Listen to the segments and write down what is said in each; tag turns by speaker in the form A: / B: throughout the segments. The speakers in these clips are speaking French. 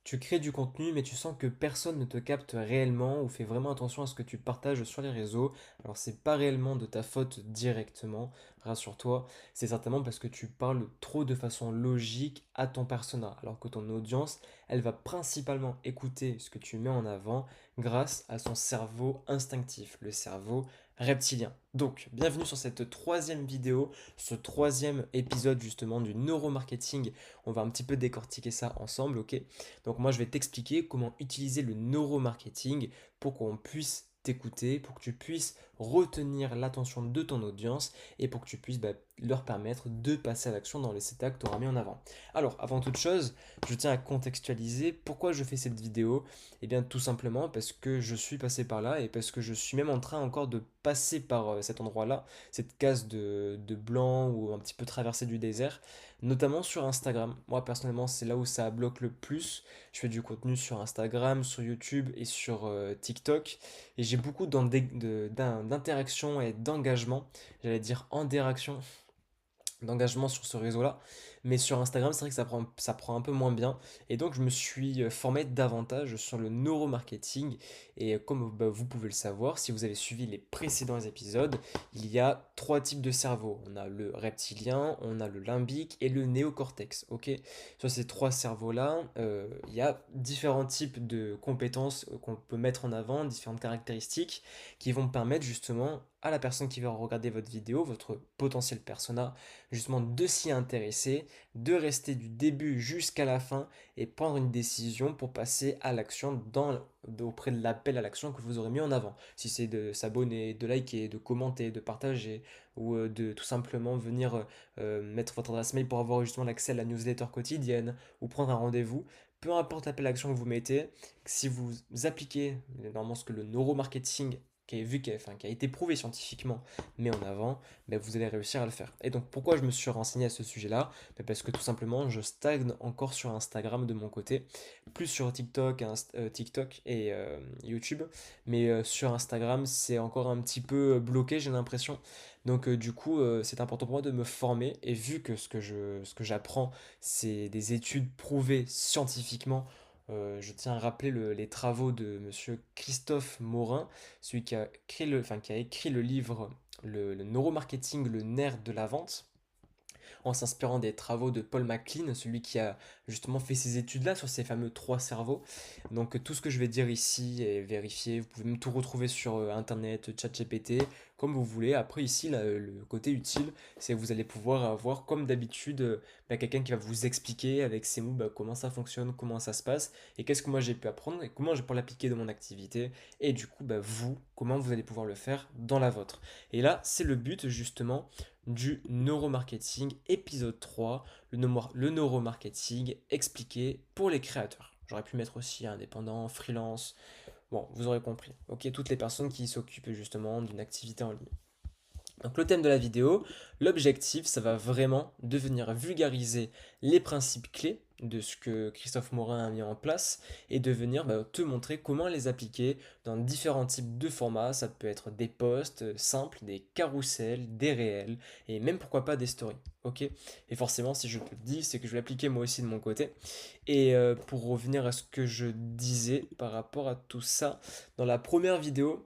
A: Tu crées du contenu, mais tu sens que personne ne te capte réellement ou fait vraiment attention à ce que tu partages sur les réseaux. Alors, c'est pas réellement de ta faute directement, rassure-toi. C'est certainement parce que tu parles trop de façon logique à ton persona, alors que ton audience, elle va principalement écouter ce que tu mets en avant grâce à son cerveau instinctif, le cerveau reptilien. Donc, bienvenue sur cette troisième vidéo, ce troisième épisode justement du neuromarketing. On va un petit peu décortiquer ça ensemble, ok? Donc moi, je vais t'expliquer comment utiliser le neuromarketing pour qu'on puisse t'écouter, pour que tu puisses retenir l'attention de ton audience et pour que tu puisses leur permettre de passer à l'action dans les étapes que tu auras mis en avant. Alors, avant toute chose, je tiens à contextualiser pourquoi je fais cette vidéo. Eh bien, tout simplement parce que je suis passé par là et parce que je suis même en train encore de passer par cet endroit-là, cette case de blanc ou un petit peu traversée du désert, notamment sur Instagram. Moi, personnellement, c'est là où ça bloque le plus. Je fais du contenu sur Instagram, sur YouTube et sur TikTok. Et j'ai beaucoup d'interactions et d'engagement, j'allais dire en direction d'engagement sur ce réseau-là. Mais sur Instagram, c'est vrai que ça prend un peu moins bien. Et donc, je me suis formé davantage sur le neuromarketing. Et comme vous pouvez le savoir, si vous avez suivi les précédents épisodes, il y a trois types de cerveau. On a le reptilien, on a le limbique et le néocortex. Ok? Sur ces trois cerveaux-là, il y a différents types de compétences qu'on peut mettre en avant, différentes caractéristiques qui vont permettre justement à la personne qui va regarder votre vidéo, votre potentiel persona, justement de s'y intéresser, de rester du début jusqu'à la fin et prendre une décision pour passer à l'action auprès de l'appel à l'action que vous aurez mis en avant. Si c'est de s'abonner, de liker, de commenter, de partager ou de tout simplement venir mettre votre adresse mail pour avoir justement l'accès à la newsletter quotidienne ou prendre un rendez-vous. Peu importe l'appel à l'action que vous mettez, si vous appliquez normalement ce que le neuromarketing qui a été prouvé scientifiquement, met en avant, ben, vous allez réussir à le faire. Et donc pourquoi je me suis renseigné à ce sujet-là? Ben, parce que tout simplement je stagne encore sur Instagram de mon côté, plus sur TikTok et YouTube, mais sur Instagram c'est encore un petit peu bloqué j'ai l'impression. Donc du coup c'est important pour moi de me former et vu que ce que j'apprends c'est des études prouvées scientifiquement. Je tiens à rappeler les travaux de monsieur Christophe Morin, celui qui a écrit le livre le neuromarketing, le nerf de la vente, en s'inspirant des travaux de Paul MacLean, celui qui a justement fait ces études-là sur ces fameux trois cerveaux. Donc tout ce que je vais dire ici est vérifié, vous pouvez même tout retrouver sur Internet, ChatGPT, comme vous voulez. Après ici, là, le côté utile, c'est que vous allez pouvoir avoir comme d'habitude quelqu'un qui va vous expliquer avec ses mots comment ça fonctionne, comment ça se passe, et qu'est-ce que moi j'ai pu apprendre, et comment je peux l'appliquer dans mon activité, et du coup vous, comment vous allez pouvoir le faire dans la vôtre. Et là, c'est le but justement du neuromarketing, épisode 3, le neuromarketing expliqué pour les créateurs. J'aurais pu mettre aussi indépendant, freelance, bon, vous aurez compris. Ok, toutes les personnes qui s'occupent justement d'une activité en ligne. Donc le thème de la vidéo, l'objectif, ça va vraiment de venir vulgariser les principes clés de ce que Christophe Morin a mis en place et de venir te montrer comment les appliquer dans différents types de formats. Ça peut être des posts simples, des carousels, des réels et même pourquoi pas des stories. Ok? Et forcément, si je te le dis, c'est que je vais l'appliquer moi aussi de mon côté. Et pour revenir à ce que je disais par rapport à tout ça, dans la première vidéo,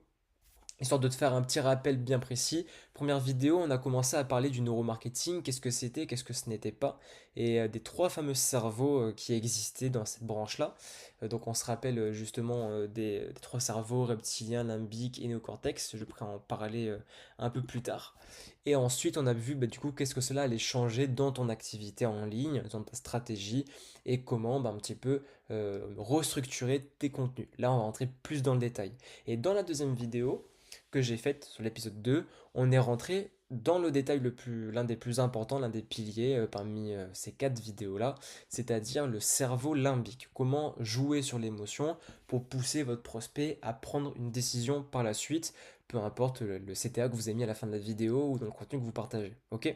A: histoire de te faire un petit rappel bien précis, première vidéo, on a commencé à parler du neuromarketing, qu'est-ce que c'était, qu'est-ce que ce n'était pas, et des trois fameux cerveaux qui existaient dans cette branche-là. Donc on se rappelle justement des trois cerveaux, reptilien, limbique et néocortex, je pourrais en parler un peu plus tard. Et ensuite on a vu du coup qu'est-ce que cela allait changer dans ton activité en ligne, dans ta stratégie, et comment un petit peu restructurer tes contenus. Là on va rentrer plus dans le détail. Et dans la deuxième vidéo, que j'ai faite sur l'épisode 2, on est rentré dans le détail l'un des plus importants, l'un des piliers parmi ces quatre vidéos-là, c'est-à-dire le cerveau limbique. Comment jouer sur l'émotion pour pousser votre prospect à prendre une décision par la suite, peu importe le CTA que vous avez mis à la fin de la vidéo ou dans le contenu que vous partagez. Ok?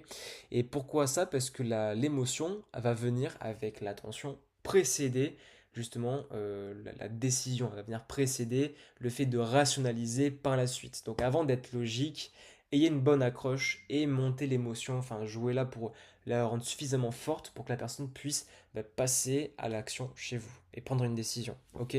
A: Et pourquoi ça? Parce que l'émotion va venir avec l'attention précédée justement la décision, elle va venir précéder le fait de rationaliser par la suite. Donc avant d'être logique, ayez une bonne accroche et montez l'émotion, enfin jouez là pour la rendre suffisamment forte pour que la personne puisse passer à l'action chez vous et prendre une décision. Ok.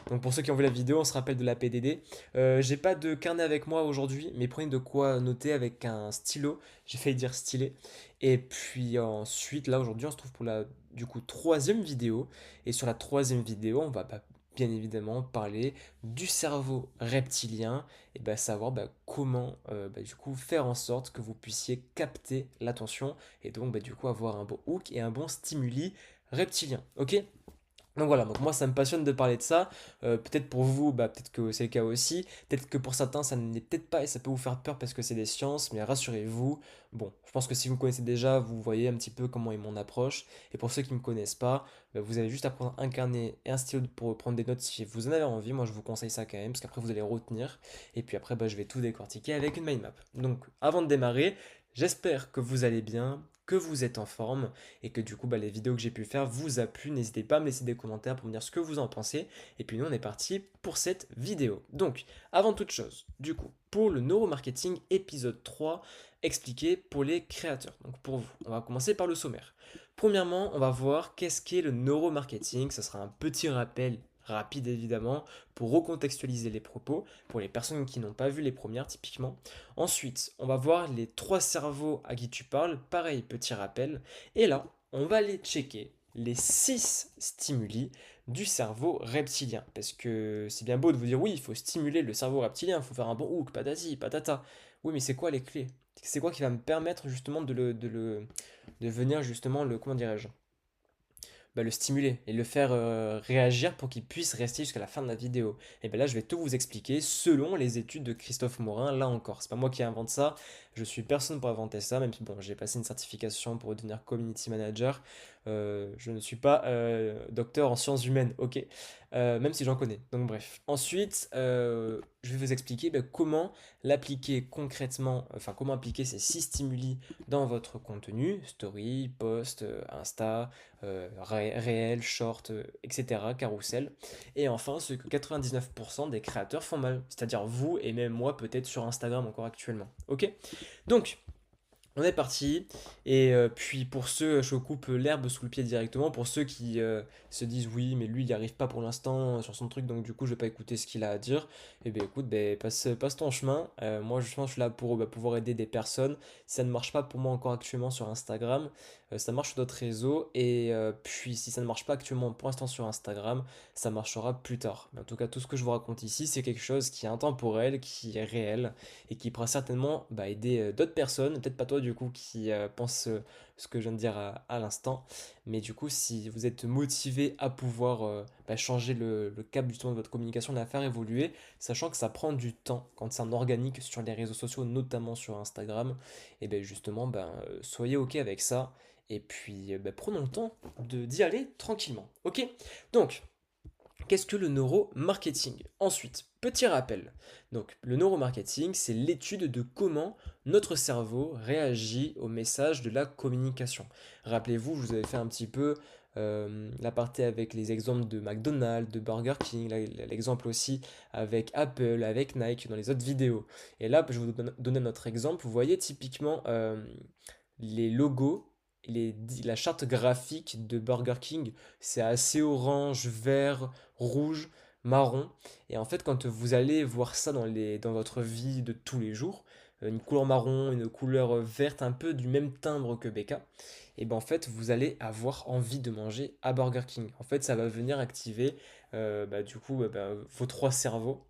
A: Donc pour ceux qui ont vu la vidéo, on se rappelle de la PDD. J'ai pas de carnet avec moi aujourd'hui, mais prenez de quoi noter avec un stylo. J'ai failli dire stylet. Et puis ensuite, là aujourd'hui, on se trouve pour la du coup troisième vidéo. Et sur la troisième vidéo, on va bien évidemment parler du cerveau reptilien et savoir comment du coup faire en sorte que vous puissiez capter l'attention et donc du coup avoir un bon hook et un bon stimuli reptilien. Ok? Donc voilà, donc moi ça me passionne de parler de ça. Peut-être pour vous, peut-être que c'est le cas aussi. Peut-être que pour certains ça ne l'est peut-être pas et ça peut vous faire peur parce que c'est des sciences, mais rassurez-vous. Bon, je pense que si vous me connaissez déjà, vous voyez un petit peu comment est mon approche. Et pour ceux qui ne me connaissent pas, vous avez juste à prendre un carnet et un stylo pour prendre des notes si vous en avez envie. Moi je vous conseille ça quand même, parce qu'après vous allez retenir. Et puis après, je vais tout décortiquer avec une mind map. Donc avant de démarrer, j'espère que vous allez bien, que vous êtes en forme et que du coup les vidéos que j'ai pu faire vous a plu. N'hésitez pas à me laisser des commentaires pour me dire ce que vous en pensez. Et puis nous on est parti pour cette vidéo. Donc avant toute chose, du coup, pour le neuromarketing épisode 3, expliqué pour les créateurs. Donc pour vous, on va commencer par le sommaire. Premièrement, on va voir qu'est-ce qu'est le neuromarketing. Ça sera un petit rappel rapide évidemment pour recontextualiser les propos pour les personnes qui n'ont pas vu les premières typiquement. Ensuite, on va voir les trois cerveaux à qui tu parles, pareil, petit rappel. Et là, on va aller checker les 6 stimuli du cerveau reptilien. Parce que c'est bien beau de vous dire oui, il faut stimuler le cerveau reptilien, il faut faire un bon hook, patati, patata. Oui, mais c'est quoi les clés? C'est quoi qui va me permettre justement de venir justement comment dirais-je, le stimuler et le faire réagir pour qu'il puisse rester jusqu'à la fin de la vidéo. Et bien là, je vais tout vous expliquer selon les études de Christophe Morin. Là encore, c'est pas moi qui invente ça, je suis personne pour inventer ça, même si bon, j'ai passé une certification pour devenir community manager. Je ne suis pas docteur en sciences humaines, ok. Même si j'en connais. Donc bref. Ensuite, je vais vous expliquer comment l'appliquer concrètement, enfin comment appliquer ces 6 stimuli dans votre contenu, story, post, Insta, réel, short, etc., carrousel. Et enfin, ce que 99% des créateurs font mal, c'est-à-dire vous et même moi peut-être sur Instagram encore actuellement. Ok? Donc, on est parti, et puis pour ceux, je coupe l'herbe sous le pied directement, pour ceux qui se disent oui, mais lui il n'y arrive pas pour l'instant sur son truc, donc du coup je vais pas écouter ce qu'il a à dire, et bien écoute, passe ton chemin. Moi justement je suis là pour pouvoir aider des personnes. Si ça ne marche pas pour moi encore actuellement sur Instagram, ça marche sur d'autres réseaux, et puis si ça ne marche pas actuellement pour l'instant sur Instagram, ça marchera plus tard. Mais en tout cas, tout ce que je vous raconte ici, c'est quelque chose qui est intemporel, qui est réel, et qui pourra certainement aider d'autres personnes, peut-être pas toi du coup qui pense ce que je viens de dire à l'instant, mais du coup si vous êtes motivé à pouvoir changer le cap justement de votre communication, de la faire évoluer, sachant que ça prend du temps quand c'est un organique sur les réseaux sociaux, notamment sur Instagram, et bien justement soyez ok avec ça, et puis prenons le temps d'y aller tranquillement. Ok? Donc, qu'est-ce que le neuromarketing? Ensuite, petit rappel. Donc, le neuromarketing, c'est l'étude de comment notre cerveau réagit aux messages de la communication. Rappelez-vous, je vous avais fait un petit peu l'aparté avec les exemples de McDonald's, de Burger King, l'exemple aussi avec Apple, avec Nike dans les autres vidéos. Et là, je vais vous donner notre exemple. Vous voyez typiquement les logos, la charte graphique de Burger King, c'est assez orange, vert, rouge, marron. Et en fait, quand vous allez voir ça dans votre vie de tous les jours, une couleur marron, une couleur verte, un peu du même timbre que BK, et ben en fait, vous allez avoir envie de manger à Burger King. En fait, ça va venir activer du coup vos trois cerveaux,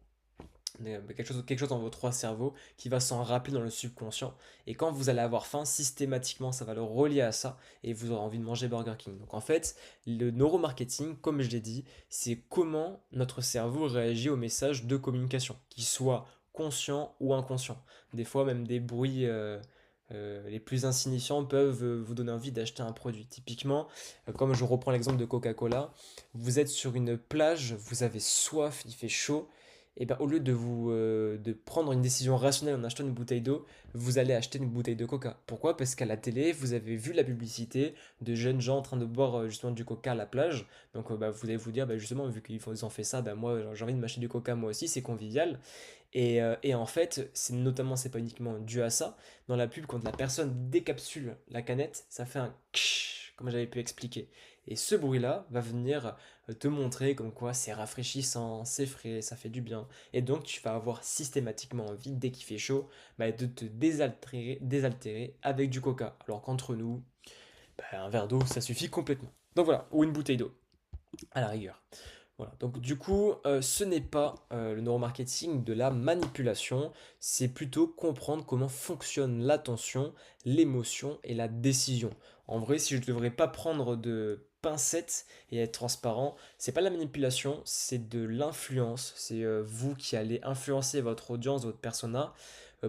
A: quelque chose dans vos trois cerveaux qui va s'en rappeler dans le subconscient. Et quand vous allez avoir faim, systématiquement, ça va le relier à ça et vous aurez envie de manger Burger King. Donc en fait, le neuromarketing, comme je l'ai dit, c'est comment notre cerveau réagit aux messages de communication, qu'ils soient conscients ou inconscients. Des fois, même des bruits les plus insignifiants peuvent vous donner envie d'acheter un produit. Typiquement, comme je reprends l'exemple de Coca-Cola, vous êtes sur une plage, vous avez soif, il fait chaud, et ben, au lieu de prendre une décision rationnelle en achetant une bouteille d'eau, vous allez acheter une bouteille de coca. Pourquoi? Parce qu'à la télé, vous avez vu la publicité de jeunes gens en train de boire justement du coca à la plage. Donc vous allez vous dire, justement, vu qu'ils ont fait ça, moi j'ai envie de m'acheter du coca moi aussi, c'est convivial. Et en fait, c'est pas uniquement dû à ça. Dans la pub, quand la personne décapsule la canette, ça fait un ksh, comme j'avais pu expliquer. Et ce bruit-là va venir te montrer comme quoi c'est rafraîchissant, c'est frais, ça fait du bien. Et donc tu vas avoir systématiquement envie, dès qu'il fait chaud, de te désaltérer avec du coca. Alors qu'entre nous, un verre d'eau, ça suffit complètement. Donc voilà, ou une bouteille d'eau, à la rigueur. Voilà, donc du coup, ce n'est pas le neuromarketing de la manipulation, c'est plutôt comprendre comment fonctionne l'attention, l'émotion et la décision. En vrai, si je ne devrais pas prendre de pincettes et être transparent, c'est pas de la manipulation, c'est de l'influence. C'est vous qui allez influencer votre audience, votre persona,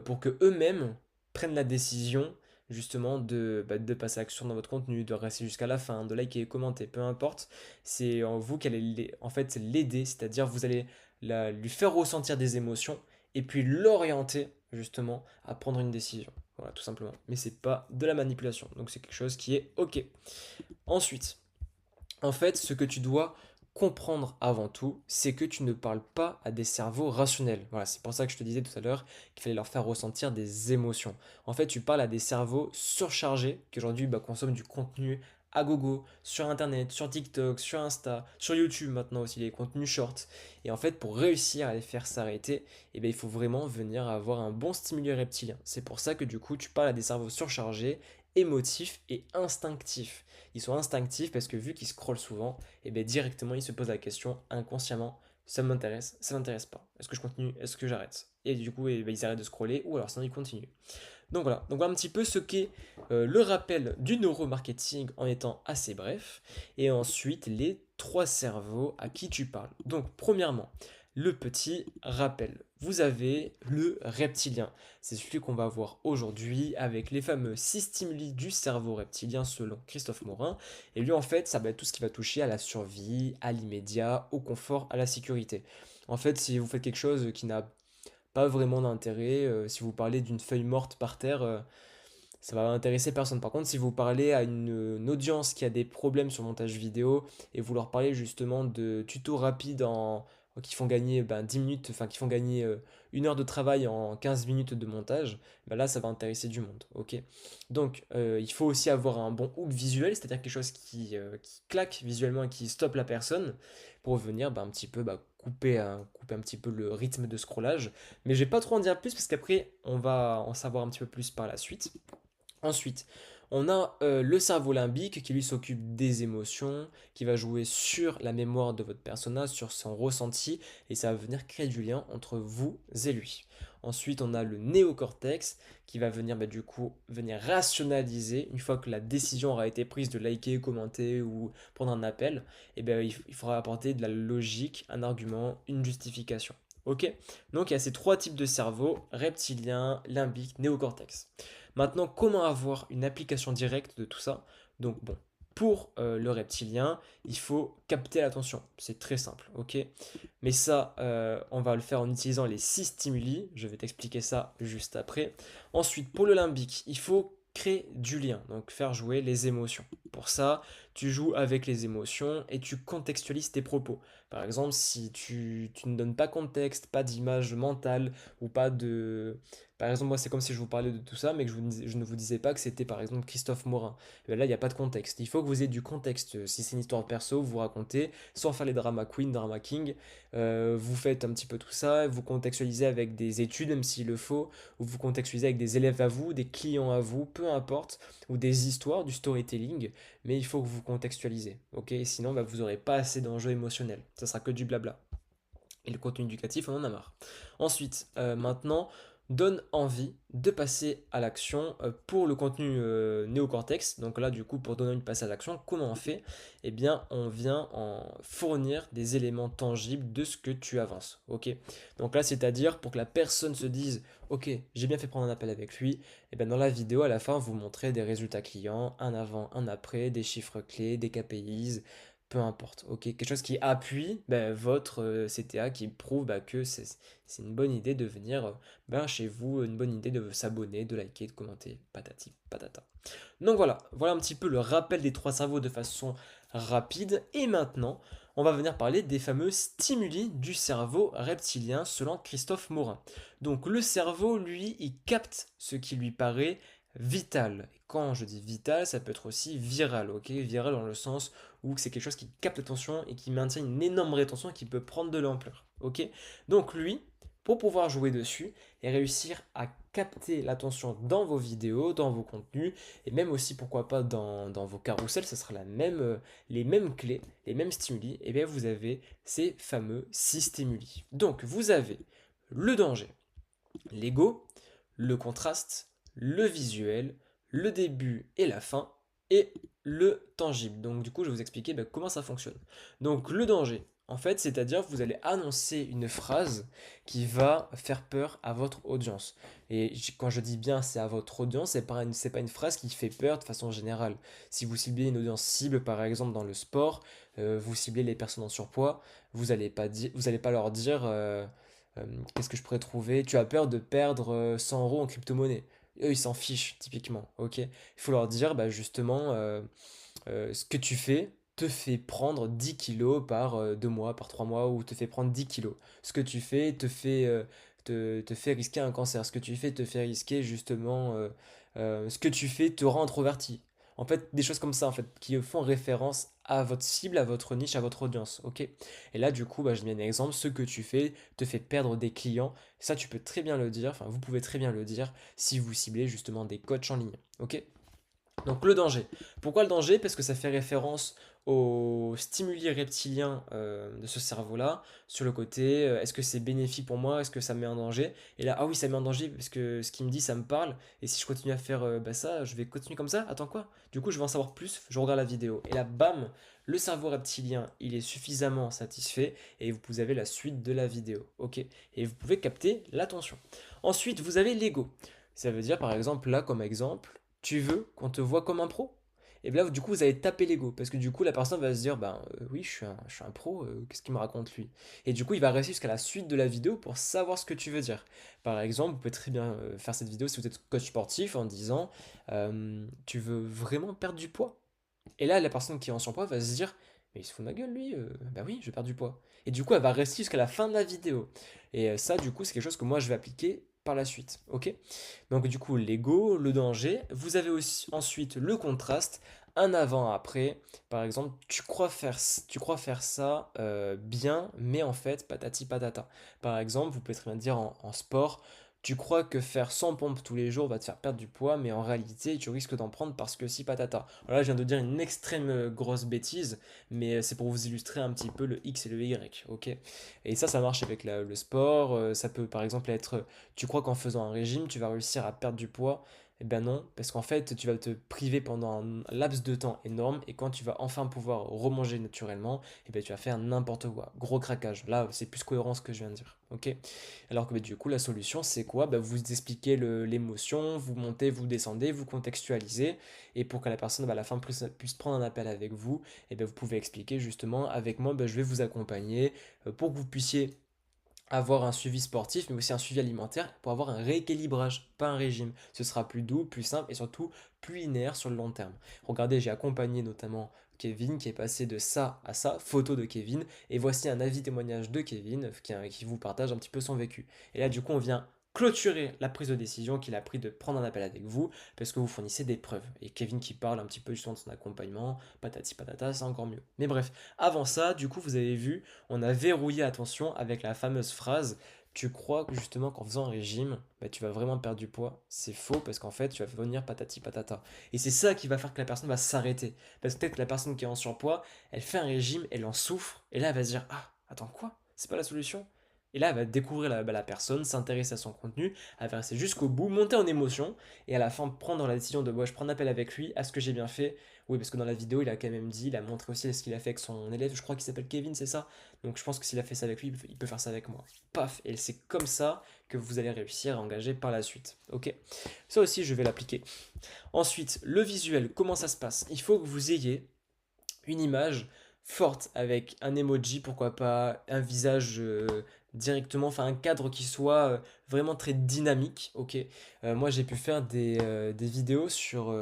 A: pour que eux-mêmes prennent la décision justement de passer à l'action dans votre contenu, de rester jusqu'à la fin, de liker, commenter, peu importe. C'est en vous qu'elle allez en fait l'aider, c'est-à-dire vous allez lui faire ressentir des émotions et puis l'orienter justement à prendre une décision. Voilà, tout simplement. Mais c'est pas de la manipulation, donc c'est quelque chose qui est ok. Ensuite, en fait, ce que tu dois comprendre avant tout, c'est que tu ne parles pas à des cerveaux rationnels. Voilà, c'est pour ça que je te disais tout à l'heure qu'il fallait leur faire ressentir des émotions. En fait, tu parles à des cerveaux surchargés qui aujourd'hui consomment du contenu à gogo sur Internet, sur TikTok, sur Insta, sur YouTube maintenant aussi, les contenus shorts. Et en fait, pour réussir à les faire s'arrêter, il faut vraiment venir avoir un bon stimuli reptilien. C'est pour ça que du coup, tu parles à des cerveaux surchargés, émotifs et instinctifs. Ils sont instinctifs parce que vu qu'ils scrollent souvent, directement ils se posent la question inconsciemment, ça m'intéresse pas. Est-ce que je continue, est-ce que j'arrête? Et du coup, ils arrêtent de scroller ou alors sinon ils continuent. Donc voilà un petit peu ce qu'est le rappel du neuromarketing en étant assez bref. Et ensuite, les trois cerveaux à qui tu parles. Donc premièrement, le petit rappel. Vous avez le reptilien. C'est celui qu'on va voir aujourd'hui avec les fameux 6 stimuli du cerveau reptilien selon Christophe Morin. Et lui, en fait, ça va être tout ce qui va toucher à la survie, à l'immédiat, au confort, à la sécurité. En fait, si vous faites quelque chose qui n'a pas vraiment d'intérêt, si vous parlez d'une feuille morte par terre, ça va intéresser personne. Par contre, si vous parlez à une audience qui a des problèmes sur le montage vidéo et vous leur parlez justement de tutos rapides qui font gagner 10 minutes, enfin qui font gagner 1 heure de travail en 15 minutes de montage, là ça va intéresser du monde. Ok. Donc il faut aussi avoir un bon hook visuel, c'est-à-dire quelque chose qui claque visuellement et qui stoppe la personne pour venir un petit peu couper un petit peu le rythme de scrollage. Mais je vais pas trop en dire plus parce qu'après on va en savoir un petit peu plus par la suite. Ensuite, on a le cerveau limbique qui lui s'occupe des émotions, qui va jouer sur la mémoire de votre personnage, sur son ressenti, et ça va venir créer du lien entre vous et lui. Ensuite, on a le néocortex qui va venir du coup venir rationaliser une fois que la décision aura été prise de liker, commenter ou prendre un appel, il faudra apporter de la logique, un argument, une justification. Ok. Donc il y a ces trois types de cerveau, reptilien, limbique, néocortex. Maintenant, comment avoir une application directe de tout ça? Donc bon, pour le reptilien, il faut capter l'attention. C'est très simple, ok? Mais ça, on va le faire en utilisant les 6 stimuli. Je vais t'expliquer ça juste après. Ensuite, pour le limbique, il faut créer du lien, donc faire jouer les émotions. Pour ça, tu joues avec les émotions et tu contextualises tes propos. Par exemple, si tu ne donnes pas contexte, pas d'image mentale ou pas de... Par exemple, moi, c'est comme si je vous parlais de tout ça, mais que je ne vous disais pas que c'était par exemple Christophe Morin. Là, il n'y a pas de contexte. Il faut que vous ayez du contexte. Si c'est une histoire de perso, vous racontez, sans faire les drama queen, drama king. Vous faites un petit peu tout ça, vous contextualisez avec des études, même s'il le faut, ou vous contextualisez avec des élèves à vous, des clients à vous, peu importe, ou des histoires, du storytelling, mais il faut que vous contextualisez, ok? Sinon, vous n'aurez pas assez d'enjeux émotionnels. Ça sera que du blabla. Et le contenu éducatif, on en a marre. Ensuite, maintenant, donne envie de passer à l'action pour le contenu néocortex. Donc là, du coup, pour donner envie de passer à l'action, comment on fait? Eh bien, on vient en fournir des éléments tangibles de ce que tu avances. Ok. Donc là, c'est-à-dire pour que la personne se dise, ok, j'ai bien fait prendre un appel avec lui. Et bien dans la vidéo, à la fin, vous montrez des résultats clients, un avant, un après, des chiffres clés, des KPIs, peu importe, ok, quelque chose qui appuie votre CTA, qui prouve que c'est une bonne idée de venir chez vous, une bonne idée de s'abonner, de liker, de commenter, patati patata. Donc voilà un petit peu le rappel des trois cerveaux de façon rapide. Et maintenant, on va venir parler des fameux stimuli du cerveau reptilien selon Christophe Morin. Donc le cerveau, lui, il capte ce qui lui paraît vital. Et quand je dis vital, ça peut être aussi viral, ok? Viral dans le sens ou que c'est quelque chose qui capte l'attention et qui maintient une énorme rétention et qui peut prendre de l'ampleur. Ok? Donc lui, pour pouvoir jouer dessus et réussir à capter l'attention dans vos vidéos, dans vos contenus, et même aussi pourquoi pas dans vos carousels, ce sera les mêmes clés, les mêmes stimuli, et bien vous avez ces fameux 6 stimuli. Donc vous avez le danger, l'ego, le contraste, le visuel, le début et la fin, et le tangible. Donc du coup, je vais vous expliquer comment ça fonctionne. Donc le danger, en fait, c'est-à-dire que vous allez annoncer une phrase qui va faire peur à votre audience. Et quand je dis bien c'est à votre audience, c'est pas une phrase qui fait peur de façon générale. Si vous ciblez une audience cible, par exemple dans le sport, vous ciblez les personnes en surpoids, vous allez pas leur dire euh, qu'est-ce que je pourrais trouver? Tu as peur de perdre 100 euros en crypto-monnaie. Eux, ils s'en fichent, typiquement. Ok? Il faut leur dire, justement, ce que tu fais te fait prendre 10 kilos par 2 mois, par 3 mois, ou te fait prendre 10 kilos. Ce que tu fais te fait risquer un cancer. Ce que tu fais te fait risquer, justement, ce que tu fais te rend introverti. En fait, des choses comme ça, en fait, qui font référence à votre cible, à votre niche, à votre audience, ok? Et là, du coup, je mets un exemple, ce que tu fais te fait perdre des clients. Ça, tu peux très bien le dire, enfin, vous pouvez très bien le dire si vous ciblez justement des coachs en ligne, ok? Donc le danger. Pourquoi le danger? Parce que ça fait référence aux stimuli reptiliens de ce cerveau-là, sur le côté, est-ce que c'est bénéfique pour moi? Est-ce que ça me met en danger? Et là, ah oui, ça me met en danger parce que ce qu'il me dit, ça me parle. Et si je continue à faire ça, je vais continuer comme ça? Attends quoi? Du coup, je veux en savoir plus, je regarde la vidéo. Et là, bam, le cerveau reptilien, il est suffisamment satisfait et vous avez la suite de la vidéo. Ok? Et vous pouvez capter l'attention. Ensuite, vous avez l'ego. Ça veut dire, par exemple, là, comme exemple, tu veux qu'on te voit comme un pro? Et bien là, du coup, vous allez taper l'ego. Parce que du coup, la personne va se dire, oui, je suis un pro, qu'est-ce qu'il me raconte lui? Et du coup, il va rester jusqu'à la suite de la vidéo pour savoir ce que tu veux dire. Par exemple, vous pouvez très bien faire cette vidéo si vous êtes coach sportif en disant, tu veux vraiment perdre du poids? Et là, la personne qui est en surpoids va se dire, mais il se fout de ma gueule lui, bah oui, je vais perdre du poids. Et du coup, elle va rester jusqu'à la fin de la vidéo. Et ça, du coup, c'est quelque chose que moi, je vais appliquer par la suite. Ok? Donc du coup, l'ego, le danger. Vous avez aussi ensuite le contraste, un avant-après. Par exemple, tu crois faire ça bien, mais en fait, patati patata. Par exemple, vous pouvez très bien dire en sport, tu crois que faire 100 pompes tous les jours va te faire perdre du poids, mais en réalité, tu risques d'en prendre parce que si patata. Alors là, je viens de dire une extrême grosse bêtise, mais c'est pour vous illustrer un petit peu le X et le Y, ok? Et ça marche avec le sport. Ça peut par exemple être tu crois qu'en faisant un régime, tu vas réussir à perdre du poids? Eh ben non, parce qu'en fait, tu vas te priver pendant un laps de temps énorme et quand tu vas enfin pouvoir remanger naturellement, eh ben tu vas faire n'importe quoi. Gros craquage. Là, c'est plus cohérent ce que je viens de dire. Ok? Alors que du coup, la solution, c'est quoi? Vous expliquez l'émotion, vous montez, vous descendez, vous contextualisez et pour que la personne à la fin puisse prendre un appel avec vous, eh ben, vous pouvez expliquer justement avec moi, je vais vous accompagner pour que vous puissiez avoir un suivi sportif, mais aussi un suivi alimentaire pour avoir un rééquilibrage, pas un régime. Ce sera plus doux, plus simple et surtout plus linéaire sur le long terme. Regardez, j'ai accompagné notamment Kevin qui est passé de ça à ça, photo de Kevin, et voici un avis témoignage de Kevin qui vous partage un petit peu son vécu. Et là, du coup, on vient clôturer la prise de décision qu'il a pris de prendre un appel avec vous parce que vous fournissez des preuves. Et Kevin qui parle un petit peu justement de son accompagnement, patati patata, c'est encore mieux. Mais bref, avant ça, du coup, vous avez vu, on a verrouillé attention avec la fameuse phrase tu crois que justement qu'en faisant un régime, tu vas vraiment perdre du poids. C'est faux parce qu'en fait, tu vas venir patati patata. Et c'est ça qui va faire que la personne va s'arrêter. Parce que peut-être que la personne qui est en surpoids, elle fait un régime, elle en souffre, et là, elle va se dire ah, attends, quoi? C'est pas la solution? Et là, elle va découvrir la personne, s'intéresser à son contenu, elle va rester jusqu'au bout, monter en émotion, et à la fin prendre la décision de je prends un appel avec lui, est-ce que j'ai bien fait? Oui, parce que dans la vidéo, il a quand même dit, il a montré aussi ce qu'il a fait avec son élève, je crois qu'il s'appelle Kevin, c'est ça? Donc je pense que s'il a fait ça avec lui, il peut faire ça avec moi. Paf! Et c'est comme ça que vous allez réussir à engager par la suite. Ok? Ça aussi, je vais l'appliquer. Ensuite, le visuel, comment ça se passe? Il faut que vous ayez une image forte avec un emoji, pourquoi pas, un visage directement, enfin un cadre qui soit vraiment très dynamique, ok. Moi j'ai pu faire des vidéos sur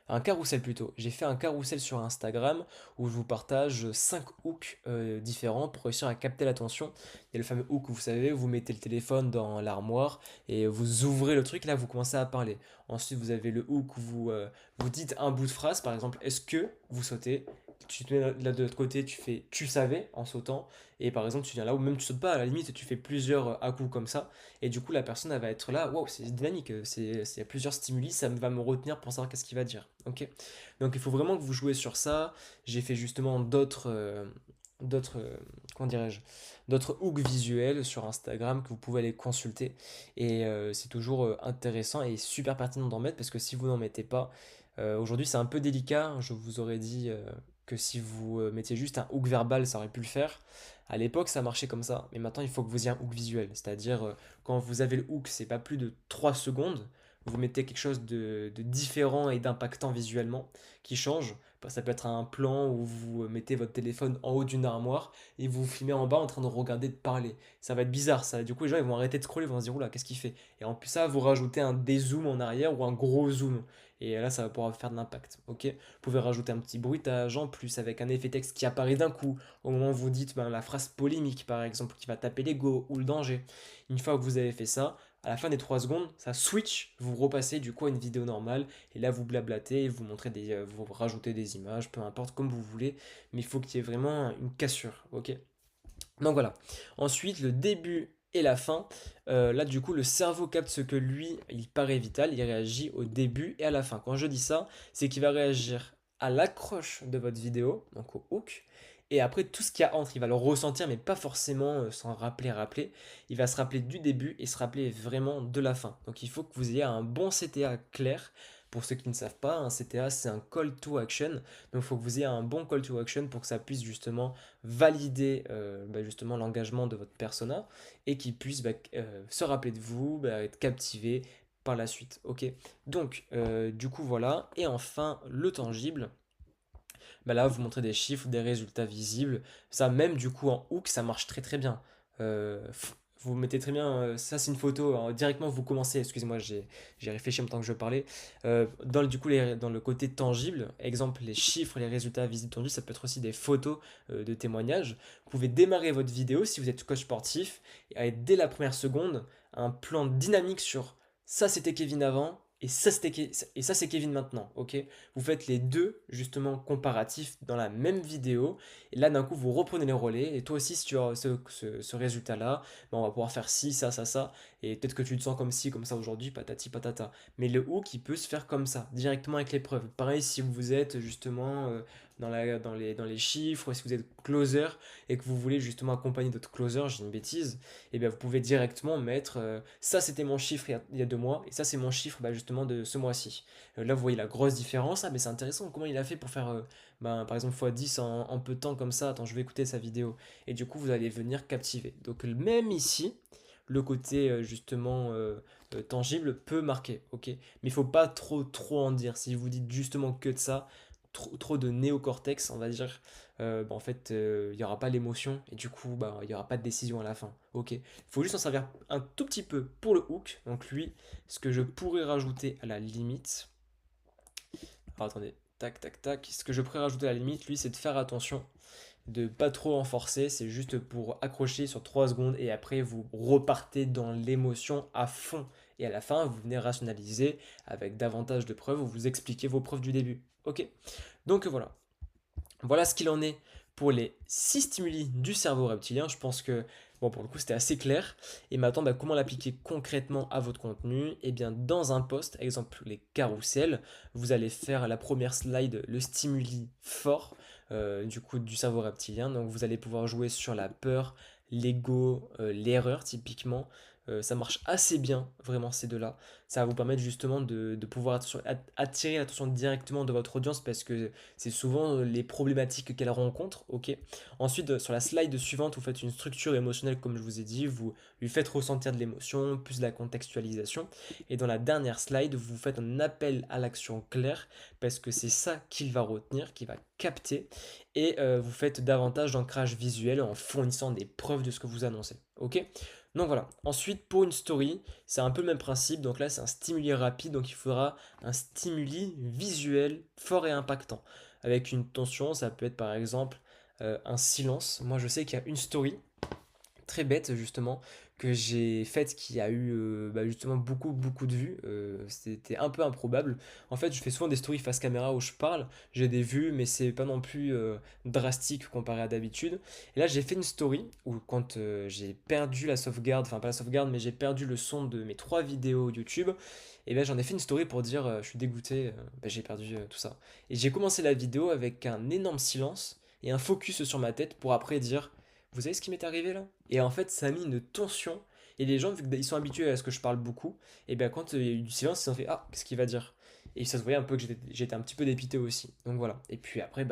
A: un carrousel plutôt. J'ai fait un carrousel sur Instagram où je vous partage 5 hooks différents pour réussir à capter l'attention. Il y a le fameux hook, vous savez, vous mettez le téléphone dans l'armoire et vous ouvrez le truc, là vous commencez à parler. Ensuite vous avez le hook où vous dites un bout de phrase, par exemple, est-ce que vous sautez? tu te mets là de l'autre côté, tu fais tu savais en sautant, et par exemple tu viens là, ou même tu sautes pas, à la limite tu fais plusieurs à-coups comme ça, et du coup la personne elle va être là, waouh, c'est dynamique, il y a plusieurs stimuli, va me retenir pour savoir qu'est-ce qu'il va dire, ok? Donc il faut vraiment que vous jouez sur ça. J'ai fait justement d'autres, comment dirais-je, d'autres hooks visuels sur Instagram que vous pouvez aller consulter, et c'est toujours intéressant et super pertinent d'en mettre parce que si vous n'en mettez pas, aujourd'hui c'est un peu délicat. Je vous aurais dit que si vous mettiez juste un hook verbal, ça aurait pu le faire. À l'époque, ça marchait comme ça, mais maintenant il faut que vous ayez un hook visuel, c'est-à-dire quand vous avez le hook, c'est pas plus de 3 secondes, vous mettez quelque chose de différent et d'impactant visuellement qui change. Bah, ça peut être un plan où vous mettez votre téléphone en haut d'une armoire et vous vous filmez en bas en train de regarder, de parler. Ça va être bizarre, ça. Du coup, les gens ils vont arrêter de scroller, ils vont se dire, oula, qu'est-ce qu'il fait? Et en plus, ça, vous rajoutez un dézoom en arrière ou un gros zoom. Et là, ça va pouvoir faire de l'impact. Ok? Vous pouvez rajouter un petit bruitage en plus avec un effet texte qui apparaît d'un coup au moment où vous dites ben, la phrase polémique, par exemple, qui va taper l'ego ou le danger. Une fois que vous avez fait ça, à la fin des 3 secondes, ça switch, vous repassez du coup à une vidéo normale, et là vous blablatez, vous montrez vous rajoutez des images, peu importe, comme vous voulez, mais il faut qu'il y ait vraiment une cassure, ok? Donc voilà. Ensuite, le début et la fin. Là, du coup, le cerveau capte ce que lui, il paraît vital. Il réagit au début et à la fin. Quand je dis ça, c'est qu'il va réagir à l'accroche de votre vidéo, donc au hook. Et après, tout ce qu'il y a entre, il va le ressentir, mais pas forcément s'en rappeler. Il va se rappeler du début et se rappeler vraiment de la fin. Donc il faut que vous ayez un bon CTA clair. Pour ceux qui ne savent pas, un CTA, c'est un call to action. Donc il faut que vous ayez un bon call to action pour que ça puisse justement valider justement l'engagement de votre persona et qu'il puisse se rappeler de vous, être captivé par la suite. Ok. Donc du coup voilà. Et enfin le tangible. Là vous montrez des chiffres, des résultats visibles. Ça même du coup en hook ça marche très très bien. Vous mettez très bien, ça c'est une photo, alors, directement vous commencez, excusez-moi j'ai réfléchi en même temps que je parlais, du coup dans le côté tangible, exemple les chiffres, les résultats visibles tendus, ça peut être aussi des photos de témoignages. Vous pouvez démarrer votre vidéo si vous êtes coach sportif et avec, dès la première seconde un plan dynamique sur ça c'était Kevin avant et ça c'est Kevin maintenant, ok? Vous faites les deux justement comparatifs dans la même vidéo et là d'un coup vous reprenez les relais et toi aussi si tu as ce résultat-là, on va pouvoir faire ci, ça, et peut-être que tu te sens comme ci, comme ça aujourd'hui, patati patata. Mais le hook, il peut se faire comme ça, directement avec les preuves. Pareil si vous êtes justement dans les chiffres, si vous êtes closer et que vous voulez justement accompagner votre closer, j'ai une bêtise, et bien vous pouvez directement mettre ça c'était mon chiffre il y a 2 mois, et ça c'est mon chiffre justement de ce mois-ci. Là vous voyez la grosse différence, ah mais c'est intéressant, comment il a fait pour faire par exemple x10 en peu de temps comme ça, attends je vais écouter sa vidéo et du coup vous allez venir captiver. Donc même ici, le côté justement tangible peut marquer, ok? Mais il faut pas trop en dire. Si vous dites justement que de ça, trop de néocortex, on va dire, en fait, il n'y aura pas l'émotion et du coup, il n'y aura pas de décision à la fin, ok? Il faut juste en servir un tout petit peu pour le hook. Donc lui, ce que je pourrais rajouter à la limite, alors attendez, tac, tac, tac, ce que je pourrais rajouter à la limite, lui, c'est de faire attention de pas trop en forcer, c'est juste pour accrocher sur 3 secondes et après vous repartez dans l'émotion à fond. Et à la fin, vous venez rationaliser avec davantage de preuves, vous expliquez vos preuves du début. Ok? Donc voilà. Voilà ce qu'il en est pour les 6 stimuli du cerveau reptilien. Je pense que, bon, pour le coup, c'était assez clair. Et maintenant, comment l'appliquer concrètement à votre contenu? Eh bien, dans un post, exemple les carousels, vous allez faire la première slide, le stimuli fort, du coup, du cerveau reptilien. Donc, vous allez pouvoir jouer sur la peur, l'ego, l'erreur, typiquement. Ça marche assez bien, vraiment, ces deux-là. Ça va vous permettre justement de pouvoir attirer l'attention directement de votre audience parce que c'est souvent les problématiques qu'elle rencontre, ok. Ensuite, sur la slide suivante, vous faites une structure émotionnelle, comme je vous ai dit, vous lui faites ressentir de l'émotion, plus de la contextualisation. Et dans la dernière slide, vous faites un appel à l'action claire, parce que c'est ça qu'il va retenir, qu'il va capter. Et vous faites davantage d'ancrage visuel en fournissant des preuves de ce que vous annoncez, ok. Donc voilà. Ensuite, pour une story, c'est un peu le même principe. Donc là, c'est un stimuli rapide, donc il faudra un stimuli visuel fort et impactant avec une tension. Ça peut être par exemple un silence. Moi, je sais qu'il y a une story très bête justement que j'ai faite qui a eu justement beaucoup de vues. C'était un peu improbable. En fait, je fais souvent des stories face caméra où je parle, j'ai des vues, mais c'est pas non plus drastique comparé à d'habitude. Et là, j'ai fait une story où quand j'ai perdu la sauvegarde, enfin pas la sauvegarde, mais j'ai perdu le son de mes 3 vidéos YouTube. Et ben j'en ai fait une story pour dire je suis dégoûté, j'ai perdu tout ça. Et j'ai commencé la vidéo avec un énorme silence et un focus sur ma tête pour après dire vous savez ce qui m'est arrivé là? Et en fait, ça a mis une tension. Et les gens, vu qu'ils sont habitués à ce que je parle beaucoup, et bien quand il y a eu du silence, ils se sont fait ah, qu'est-ce qu'il va dire? Et ça se voyait un peu que j'étais un petit peu dépité aussi. Donc voilà. Et puis après,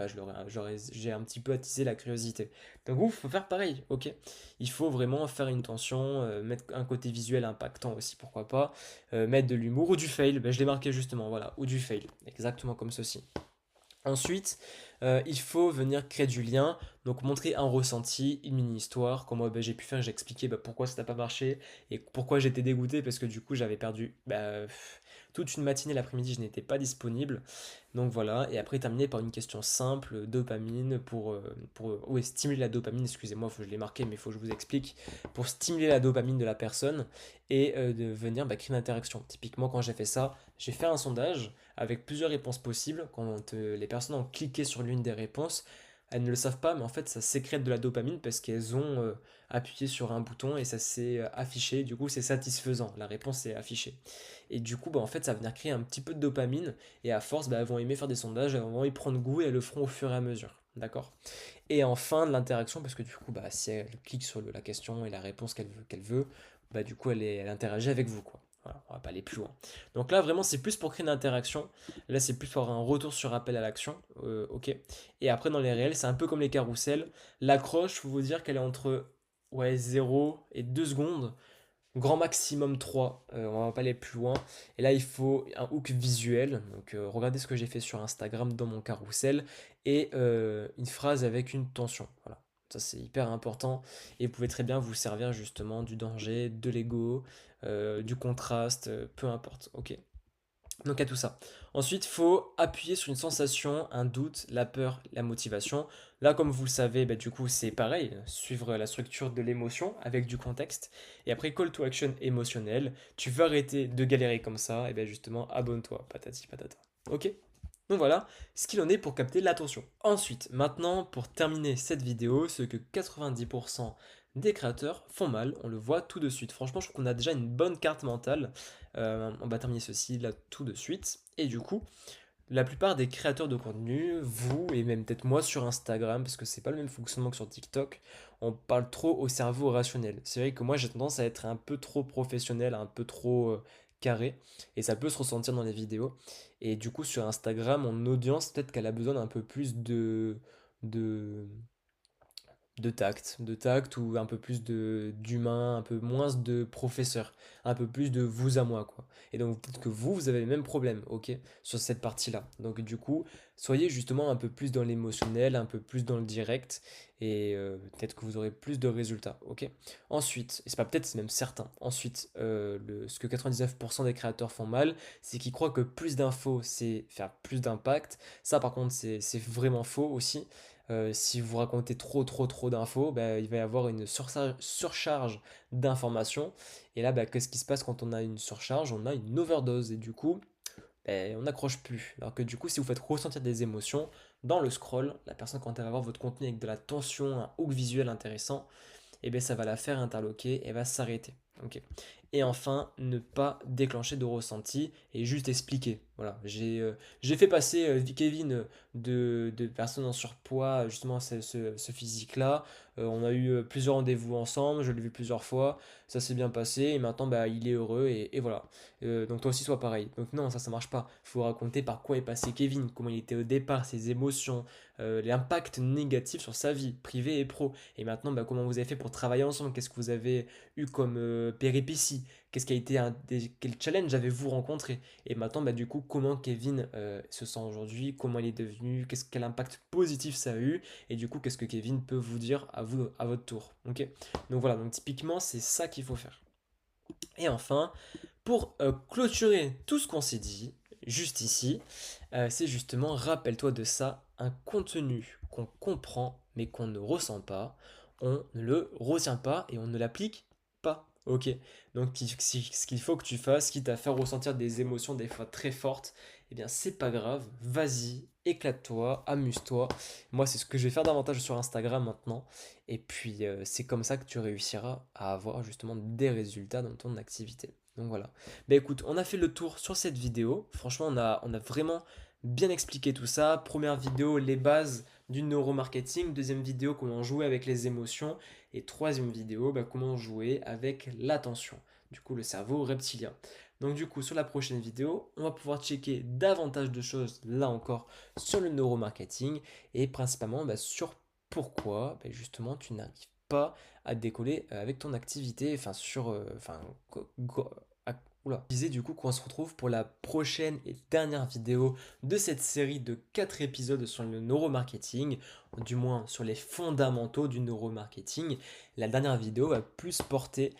A: j'ai un petit peu attisé la curiosité. Donc il faut faire pareil, ok? Il faut vraiment faire une tension, mettre un côté visuel impactant aussi, pourquoi pas. Mettre de l'humour ou du fail, je l'ai marqué justement, voilà, ou du fail. Exactement comme ceci. Ensuite, il faut venir créer du lien, donc montrer un ressenti, une mini-histoire, comme moi j'ai pu faire, j'ai expliqué pourquoi ça n'a pas marché et pourquoi j'étais dégoûté parce que du coup j'avais perdu toute une matinée l'après-midi, je n'étais pas disponible. Donc voilà, et après terminer par une question simple, dopamine, ouais, stimuler la dopamine, excusez-moi, je l'ai marqué, mais il faut que je vous explique, pour stimuler la dopamine de la personne et de venir créer une interaction. Typiquement, quand j'ai fait ça, j'ai fait un sondage avec plusieurs réponses possibles. Quand les personnes ont cliqué sur l'une des réponses, elles ne le savent pas, mais en fait, ça sécrète de la dopamine parce qu'elles ont appuyé sur un bouton et ça s'est affiché. Du coup, c'est satisfaisant. La réponse est affichée. Et du coup, en fait, ça va venir créer un petit peu de dopamine et à force, elles vont aimer faire des sondages, elles vont y prendre goût et elles le feront au fur et à mesure. D'accord? Et enfin, de l'interaction, parce que du coup, si elle clique sur la question et la réponse qu'elle veut, du coup, elle interagit avec vous, quoi. Voilà, on va pas aller plus loin. Donc là, vraiment, c'est plus pour créer une interaction. Là, c'est plus pour avoir un retour sur appel à l'action. Ok. Et après, dans les réels, c'est un peu comme les carousels. L'accroche, faut vous dire qu'elle est entre 0 et 2 secondes. Grand maximum 3, on va pas aller plus loin. Et là, il faut un hook visuel. Donc, regardez ce que j'ai fait sur Instagram dans mon carrousel. Et une phrase avec une tension. Voilà. Ça, c'est hyper important. Et vous pouvez très bien vous servir justement du danger, de l'ego, du contraste, peu importe. Ok. Donc à tout ça. Ensuite, il faut appuyer sur une sensation, un doute, la peur, la motivation. Là, comme vous le savez, du coup, c'est pareil, suivre la structure de l'émotion avec du contexte. Et après, call to action émotionnel. Tu veux arrêter de galérer comme ça, et bien justement, abonne-toi, patati patata. Ok? Donc voilà ce qu'il en est pour capter l'attention. Ensuite, maintenant, pour terminer cette vidéo, ce que 90% des créateurs font mal, on le voit tout de suite. Franchement, je trouve qu'on a déjà une bonne carte mentale. On va terminer ceci là tout de suite. Et du coup, la plupart des créateurs de contenu, vous et même peut-être moi sur Instagram, parce que c'est pas le même fonctionnement que sur TikTok, on parle trop au cerveau rationnel. C'est vrai que moi j'ai tendance à être un peu trop professionnel, un peu trop carré, et ça peut se ressentir dans les vidéos. Et du coup sur Instagram, mon audience peut-être qu'elle a besoin d'un peu plus de, de tact ou un peu plus d'humain, un peu moins de professeur, un peu plus de vous à moi quoi. Et donc peut-être que vous avez le même problème, ok, sur cette partie-là. Donc du coup, soyez justement un peu plus dans l'émotionnel, un peu plus dans le direct, et peut-être que vous aurez plus de résultats, ok. Ensuite, et c'est pas peut-être, c'est même certain. Ensuite, ce que 99% des créateurs font mal, c'est qu'ils croient que plus d'infos, c'est faire plus d'impact. Ça, par contre, c'est vraiment faux aussi. Si vous racontez trop d'infos, il va y avoir une surcharge d'informations. Et là, qu'est-ce qui se passe quand on a une surcharge? On a une overdose. Et du coup, on n'accroche plus. Alors que du coup, si vous faites ressentir des émotions dans le scroll, la personne, quand elle va voir votre contenu avec de la tension, un hook visuel intéressant, et bien ça va la faire interloquer et va s'arrêter. Ok. Et enfin, ne pas déclencher de ressenti et juste expliquer. Voilà, j'ai fait passer Kevin de personne en surpoids, justement ce physique-là. On a eu plusieurs rendez-vous ensemble, je l'ai vu plusieurs fois, ça s'est bien passé et maintenant il est heureux et voilà. Donc toi aussi sois pareil. Donc non, ça marche pas. Faut raconter par quoi est passé Kevin, comment il était au départ, ses émotions, l'impact négatif sur sa vie privée et pro. Et maintenant, comment vous avez fait pour travailler ensemble? Qu'est-ce que vous avez eu comme péripéties? Qu'est-ce qui a été quel challenge avez-vous rencontré? Et maintenant, du coup, comment Kevin se sent aujourd'hui? Comment il est devenu? Quel impact positif ça a eu? Et du coup, qu'est-ce que Kevin peut vous dire à vous, à votre tour? Ok. Donc voilà, donc typiquement, c'est ça qu'il faut faire. Et enfin, pour clôturer tout ce qu'on s'est dit, juste ici, c'est justement, rappelle-toi de ça, un contenu qu'on comprend mais qu'on ne ressent pas. on ne le retient pas et on ne l'applique pas. Ok, donc ce qu'il faut que tu fasses, quitte à faire ressentir des émotions des fois très fortes, eh bien c'est pas grave, vas-y, éclate-toi, amuse-toi. Moi c'est ce que je vais faire davantage sur Instagram maintenant. Et puis c'est comme ça que tu réussiras à avoir justement des résultats dans ton activité. Donc voilà. Bah écoute, on a fait le tour sur cette vidéo. Franchement, on a vraiment bien expliqué tout ça. Première vidéo, les bases du neuromarketing. Deuxième vidéo, comment jouer avec les émotions. Et troisième vidéo, bah, comment jouer avec l'attention. Du coup, le cerveau reptilien. Donc du coup, sur la prochaine vidéo, on va pouvoir checker davantage de choses, là encore, sur le neuromarketing et principalement bah, sur pourquoi bah, justement tu n'arrives pas à décoller avec ton activité, enfin sur, enfin, oula. Je disais du coup qu'on se retrouve pour la prochaine et dernière vidéo de cette série de 4 épisodes sur le neuromarketing, du moins sur les fondamentaux du neuromarketing. La dernière vidéo va plus porter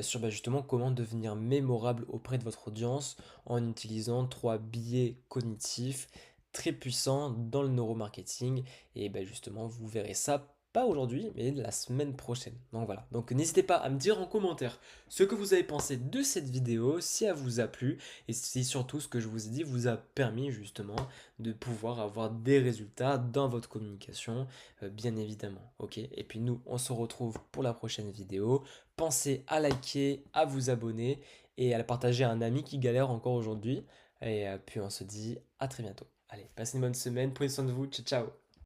A: sur bah, justement comment devenir mémorable auprès de votre audience en utilisant 3 biais cognitifs très puissants dans le neuromarketing. Et bah, justement, vous verrez ça pas aujourd'hui, mais la semaine prochaine. Donc voilà. Donc n'hésitez pas à me dire en commentaire ce que vous avez pensé de cette vidéo, si elle vous a plu, et si surtout ce que je vous ai dit vous a permis justement de pouvoir avoir des résultats dans votre communication, bien évidemment. Ok. Et puis nous, on se retrouve pour la prochaine vidéo. Pensez à liker, à vous abonner et à la partager à un ami qui galère encore aujourd'hui. Et puis on se dit à très bientôt. Allez, passez une bonne semaine, prenez soin de vous, ciao ciao.